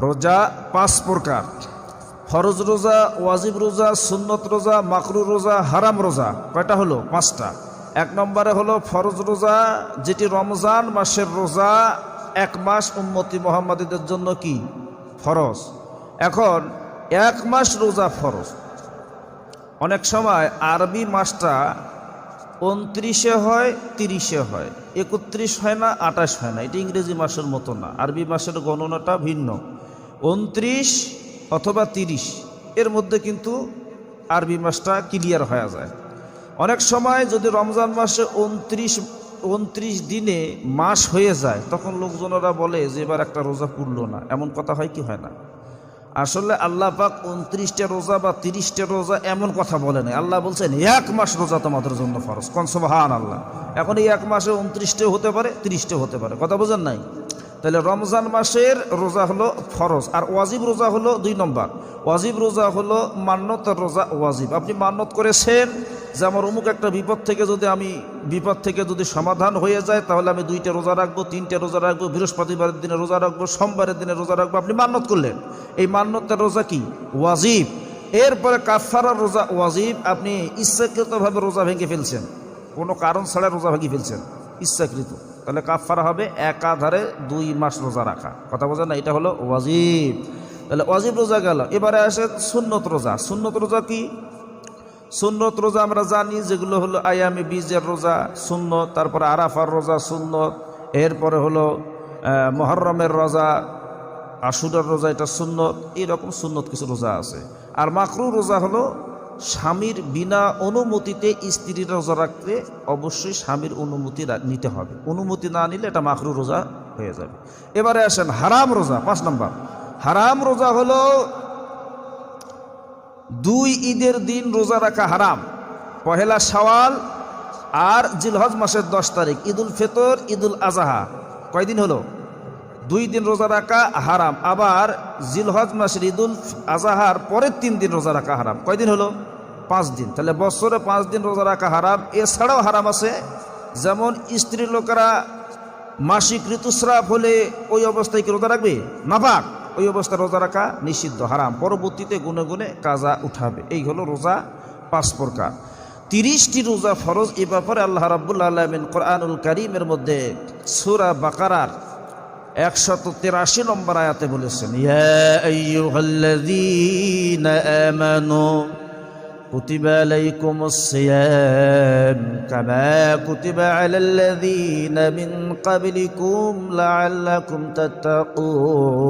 রোজা 5 প্রকার। ফরজ রোজা, ওয়াজিব রোজা, সুন্নত রোজা, মাকরু রোজা, হারাম রোজা। কয়টা হলো? 5টা। 1 নম্বরে হলো ফরজ রোজা, যেটি রমজান মাসের রোজা। 1 মাস উম্মতি মুহাম্মাদীদের জন্য কি ফরজ। এখন 1 মাস রোজা ফরজ। অনেক সময় আরবি মাসটা 29-এ হয়, 30-এ হয়, 31 হয় না, 28 হয় না। এটা ইংরেজি মাসের মতো না, আরবি মাসের গণনাটা ভিন্ন। 29 অথবা 30 এর মধ্যে কিন্তু আরবি মাসটা ক্লিয়ার হয়ে যায়। অনেক সময় যদি রমজান মাসে 29 দিনে মাস হয়ে যায়, তখন লোকজনেরা বলে যে এবার একটা রোজা পুরল না। এমন কথা হয় কি হয় না? আসলে আল্লাহ পাক 29টা রোজা বা 30টা রোজা এমন কথা বলে নাই। আল্লাহ বলছেন 1 মাস রোজা তোমাদের জন্য ফরজ। কোন সুবহানাল্লাহ। এখন এই 1 মাসে 29টাও হতে পারে, 30টাও হতে পারে। কথা বোঝেন নাই? তাহলে রমজান মাসের রোজা হলো ফরজ, আর ওয়াজিব রোজা হলো 2 নম্বর। ওয়াজিব রোজা হলো মান্যতের রোজা। ওয়াজিব আপনি মান্যত করেছেন যে আমার অমুক একটা বিপদ থেকে যদি সমাধান হয়ে যায়, তাহলে আমি 2টা রোজা রাখবো, 3টা রোজা রাখবো, বৃহস্পতিবারের দিনে রোজা রাখবো, সোমবারের দিনে রোজা রাখবো। আপনি মান্যত করলেন, এই মান্যতের রোজা কি? ওয়াজিব। এরপরে কাফারার রোজা ওয়াজিব। আপনি ইচ্ছাকৃতভাবে রোজা ভেঙে ফেলছেন, কোনো কারণ ছাড়া রোজা ভেঙে ফেলছেন, ইচ্ছাকৃত, তাহলে কাফারা হবে একাধারে 2 মাস রোজা রাখা। কথা বোঝেন না? এটা হলো ওয়াজিব। তাহলে ওয়াজিব রোজা গেল। এবারে আসে সুন্নত রোজা। সুন্নত রোজা কি? সুন্নত রোজা আমরা জানি যেগুলো হলো আয়ামে বীজের রোজা সুন্নত, তারপরে আরাফার রোজা সুন্নত, এরপরে হলো মুহররমের রোজা, আশুরার রোজা, এটা সুন্নত। এরকম সুন্নত কিছু রোজা আছে। আর মাকরু রোজা হলো স্বামীর বিনা অনুমতিতে স্ত্রীর রোজা রাখতে অবশ্যই স্বামীর অনুমতি নিতে হবে। অনুমতি না নিলে এটা মাকরু রোজা হয়ে যাবে। এবারে আসেন হারাম রোজা। 5 নম্বর হারাম রোজা হলো 2 ঈদের দিন রোজা রাখা হারাম। পহেলা শাওয়াল আর জিলহজ মাসের 10 তারিখ, ঈদুল ফিতর, ঈদুল আজহা। কয়দিন হলো? 2 দিন রোজা রাখা হারাম। আবার জিলহজ মাসের ঈদুল আজহার পরের 3 দিন রোজা রাখা হারাম। কয়দিন হলো? 5 দিন। তাহলে বছরে 5 দিন রোজা রাখা হারাম। এছাড়াও হারাম আছে, যেমন স্ত্রী লোকেরা মাসিক ঋতুস্রাব হলে ওই অবস্থায় কি রোজা রাখবে? নাপাক, ওই অবস্থায় রোজা রাখা নিষিদ্ধ, হারাম। পরবর্তীতে গুনে গুনে কাজা উঠাবে। এই হলো রোজা 5 প্রকার। 30টি রোজা ফরজ। এ ব্যাপারে আল্লাহ রাব্বুল আলামিন কোরআনুল কারীমের মধ্যে সূরা বাকারার 183 নম্বর আয়াতে বলেছেন, ইয়া আইয়ুহাল্লাযীনা আমানু কুতিবা আলাইকুমুস সিয়াম কামা কুতিবা আলাল্লাযীনা মিন ক্বাবলিকুম লাআল্লাকুম তাত্তাকুন।